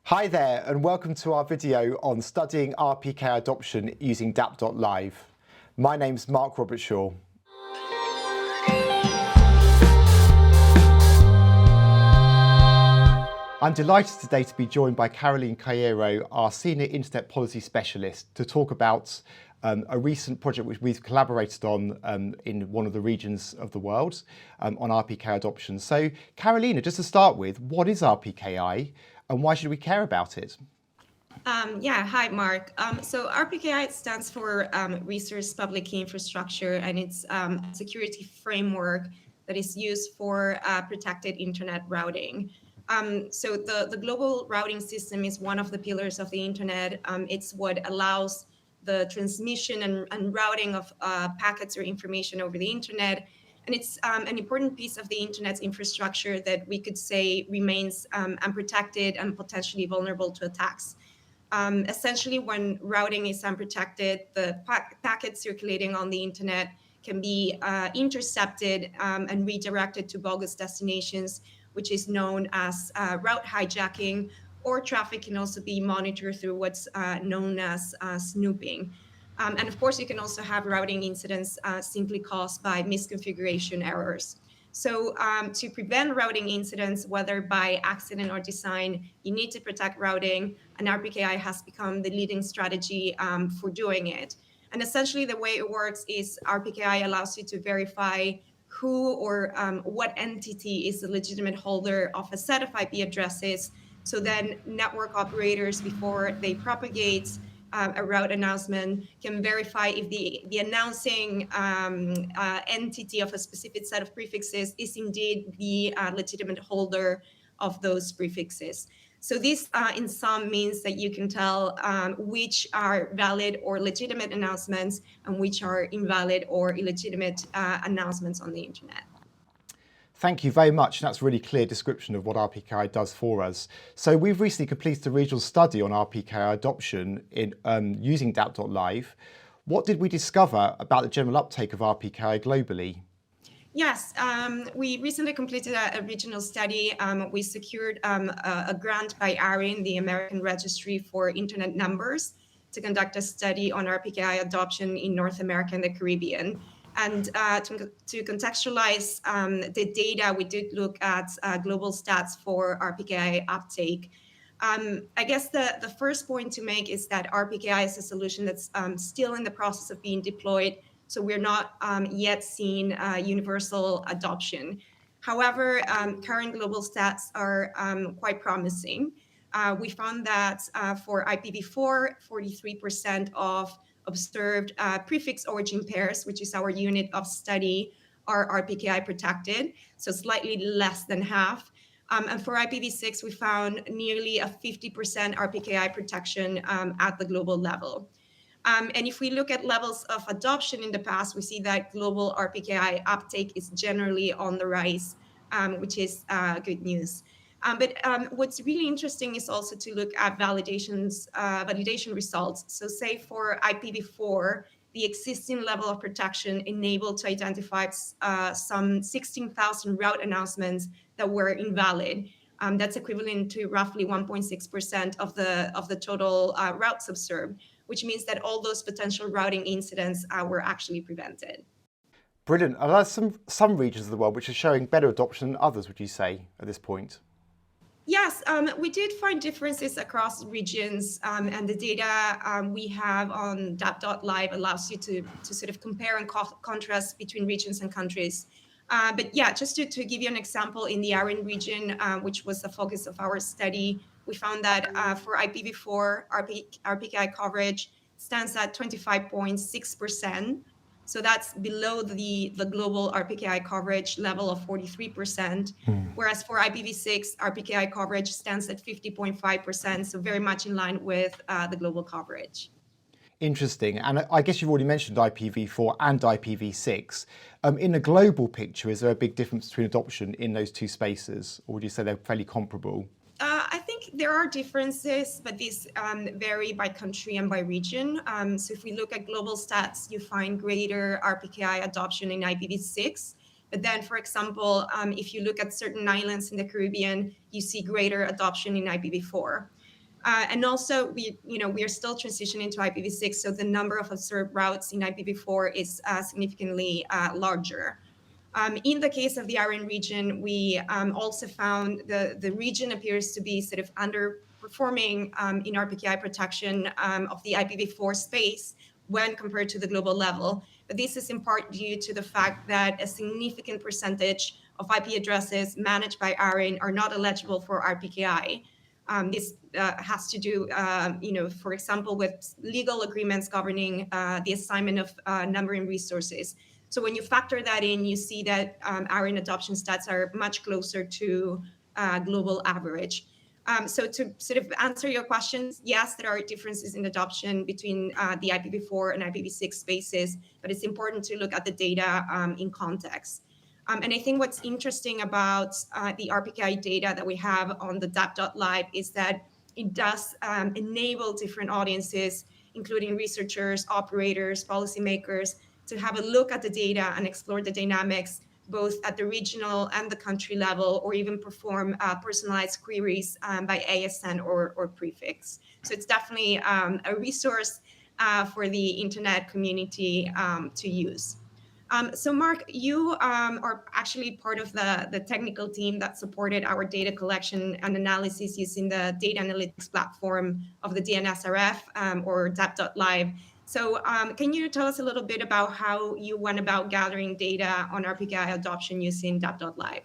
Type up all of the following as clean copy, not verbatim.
Hi there, and welcome to our video on studying RPKI adoption using DAP.LIVE. My name's Mark Robertshaw. I'm delighted today to be joined by Caroline Cairo, our Senior Internet Policy Specialist, to talk about a recent project which we've collaborated on in one of the regions of the world on RPKI adoption. So, Carolina, just to start with, what is RPKI and why should we care about it? Hi, Mark. So RPKI stands for Resource Public Key Infrastructure, and it's a security framework that is used for protected internet routing. So the global routing system is one of the pillars of the internet. It's what allows the transmission and routing of packets or information over the internet. And it's an important piece of the internet's infrastructure that we could say remains unprotected and potentially vulnerable to attacks. Essentially, when routing is unprotected, the packets circulating on the internet can be intercepted and redirected to bogus destinations, which is known as route hijacking, or traffic can also be monitored through what's known as snooping. And of course, you can also have routing incidents simply caused by misconfiguration errors. So to prevent routing incidents, whether by accident or design, you need to protect routing, and RPKI has become the leading strategy for doing it. And essentially the way it works is RPKI allows you to verify who or what entity is the legitimate holder of a set of IP addresses. So then network operators, before they propagate a route announcement, can verify if the announcing entity of a specific set of prefixes is indeed the legitimate holder of those prefixes. So this in sum means that you can tell which are valid or legitimate announcements and which are invalid or illegitimate announcements on the internet. Thank you very much. That's a really clear description of what RPKI does for us. So we've recently completed a regional study on RPKI adoption in using DAP.LIVE. What did we discover about the general uptake of RPKI globally? Yes, we recently completed a regional study. We secured a grant by ARIN, the American Registry for Internet Numbers, to conduct a study on RPKI adoption in North America and the Caribbean. And to contextualize the data, we did look at global stats for RPKI uptake. I guess the first point to make is that RPKI is a solution that's still in the process of being deployed, so we're not yet seeing universal adoption. However, current global stats are quite promising. We found that for IPv4, 43% of observed prefix origin pairs, which is our unit of study, are RPKI protected, so slightly less than half. And for IPv6, we found nearly a 50% RPKI protection at the global level. And if we look at levels of adoption in the past, we see that global RPKI uptake is generally on the rise, which is good news. But what's really interesting is also to look at validation results. So say for IPv4, the existing level of protection enabled to identify some 16,000 route announcements that were invalid. That's equivalent to roughly 1.6% of the total routes observed, which means that all those potential routing incidents were actually prevented. Brilliant. Are there some regions of the world which are showing better adoption than others, would you say, at this point? Yes, we did find differences across regions, and the data we have on DAP.LIVE allows you to sort of compare and contrast between regions and countries. But yeah, just to give you an example, in the ARIN region, which was the focus of our study, we found that for IPv4, RPKI coverage stands at 25.6%. So that's below the global RPKI coverage level of 43%, whereas for IPv6, RPKI coverage stands at 50.5%, so very much in line with the global coverage. Interesting. And I guess you've already mentioned IPv4 and IPv6. In the global picture, is there a big difference between adoption in those two spaces, or would you say they're fairly comparable? I think there are differences, but these vary by country and by region. So if we look at global stats, you find greater RPKI adoption in IPv6. But then, for example, if you look at certain islands in the Caribbean, you see greater adoption in IPv4. And also, we are still transitioning to IPv6, so the number of observed routes in IPv4 is significantly larger. In the case of the ARIN region, we also found the region appears to be sort of underperforming in RPKI protection of the IPv4 space when compared to the global level. But this is in part due to the fact that a significant percentage of IP addresses managed by ARIN are not eligible for RPKI. This has to do, for example, with legal agreements governing the assignment of numbering resources. So when you factor that in, you see that ARIN adoption stats are much closer to global average. So to sort of answer your questions, yes, there are differences in adoption between the IPv4 and IPv6 spaces, but it's important to look at the data in context. And I think what's interesting about the RPKI data that we have on the DAP.LIVE is that it does enable different audiences, including researchers, operators, policymakers, to have a look at the data and explore the dynamics both at the regional and the country level, or even perform personalized queries by ASN or prefix. So it's definitely a resource for the internet community to use. So Mark, you are actually part of the technical team that supported our data collection and analysis using the data analytics platform of the DNSRF or DAP.LIVE. So can you tell us a little bit about how you went about gathering data on RPKI adoption using DAP.LIVE?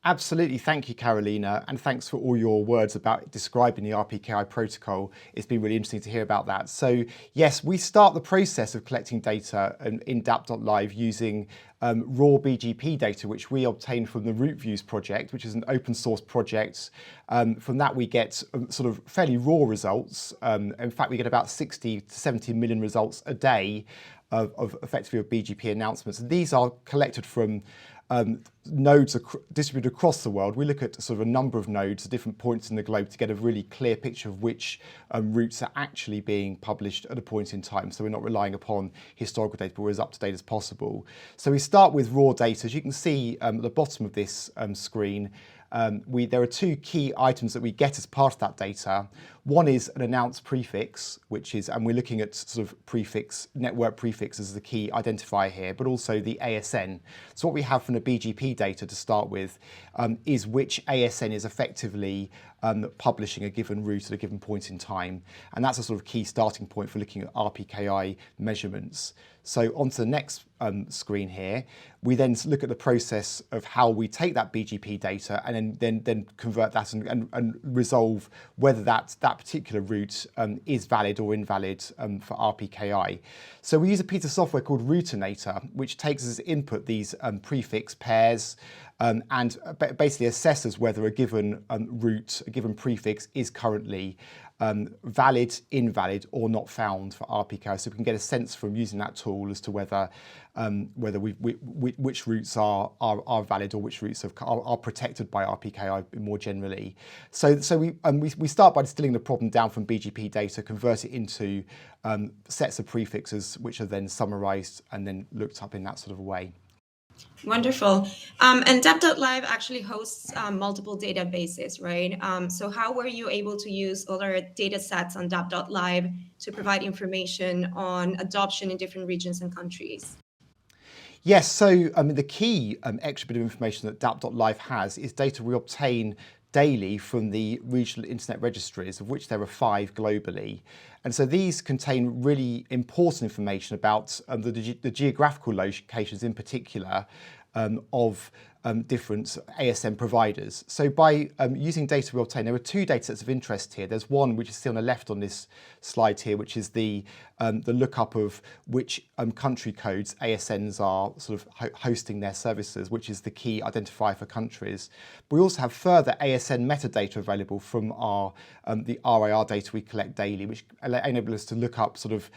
Absolutely. Thank you, Carolina. And thanks for all your words about describing the RPKI protocol. It's been really interesting to hear about that. So yes, we start the process of collecting data in DAP.LIVE using raw BGP data, which we obtained from the Root Views project, which is an open source project. From that, we get sort of fairly raw results. In fact, we get about 60 to 70 million results a day of effectively of BGP announcements. And these are collected from nodes distributed across the world. We look at sort of a number of nodes at different points in the globe to get a really clear picture of which routes are actually being published at a point in time. So we're not relying upon historical data, but we're as up to date as possible. So we start with raw data. As you can see at the bottom of this screen, there are two key items that we get as part of that data. One is an announced prefix, and we're looking at sort of prefix, network prefix as the key identifier here, but also the ASN. So what we have from the BGP data to start with is which ASN is effectively publishing a given route at a given point in time. And that's a sort of key starting point for looking at RPKI measurements. So onto the next screen here, we then look at the process of how we take that BGP data and then convert that and resolve whether that particular route is valid or invalid for RPKI. So we use a piece of software called Routinator, which takes as input these prefix pairs and basically assesses whether a given route, a given prefix is currently valid, invalid, or not found for RPKI. So we can get a sense from using that tool as to whether which routes are valid or which routes are protected by RPKI more generally. So we start by distilling the problem down from BGP data, convert it into sets of prefixes, which are then summarized and then looked up in that sort of way. Wonderful. And DAP.LIVE actually hosts multiple databases, right? So how were you able to use other data sets on DAP.LIVE to provide information on adoption in different regions and countries? Yes, so the key extra bit of information that DAP.LIVE has is data we obtain daily from the regional internet registries, of which there are 5 globally. And so these contain really important information about the geographical locations in particular of different ASN providers. So by using data we obtain, there are 2 data sets of interest here. There's one which is still on the left on this slide here, which is the lookup of which country codes ASNs are sort of hosting their services, which is the key identifier for countries. We also have further ASN metadata available from our the RIR data we collect daily, which enable us to look up sort of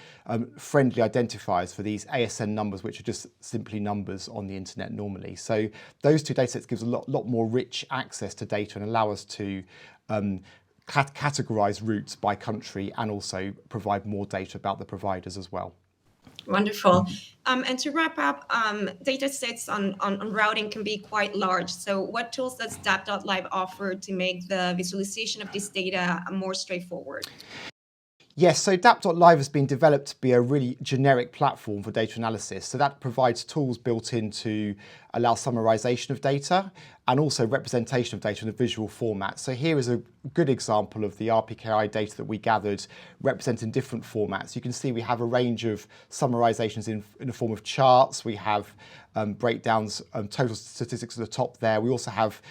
friendly identifiers for these ASN numbers, which are just simply numbers on the internet normally. So those 2 datasets gives a lot more rich access to data and allow us to categorize routes by country and also provide more data about the providers as well. Wonderful. And to wrap up, data sets on routing can be quite large. So what tools does DAP.LIVE offer to make the visualization of this data more straightforward? Yes, so DAP.LIVE has been developed to be a really generic platform for data analysis. So that provides tools built in to allow summarization of data and also representation of data in a visual format. So here is a good example of the RPKI data that we gathered representing different formats. You can see we have a range of summarizations in the form of charts. We have breakdowns, total statistics at the top there. We also have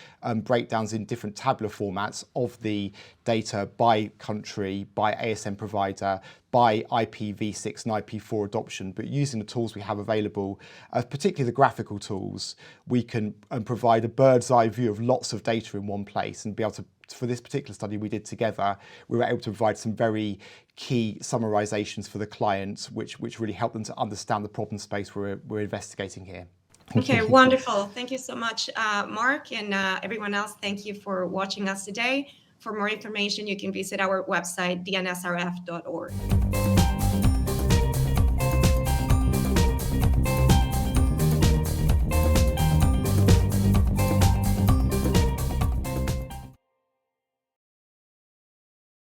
breakdowns in different tabular formats of the data by country, by ASN provider, by IPv6 and IP4 adoption. But using the tools we have available, particularly the graphical tools, we can provide a bird's eye view of lots of data in one place and be able to, for this particular study we did together, we were able to provide some very key summarizations for the clients, which really helped them to understand the problem space we're investigating here. Okay, wonderful. Thank you so much, Mark, and everyone else. Thank you for watching us today. For more information, you can visit our website, DNSRF.org.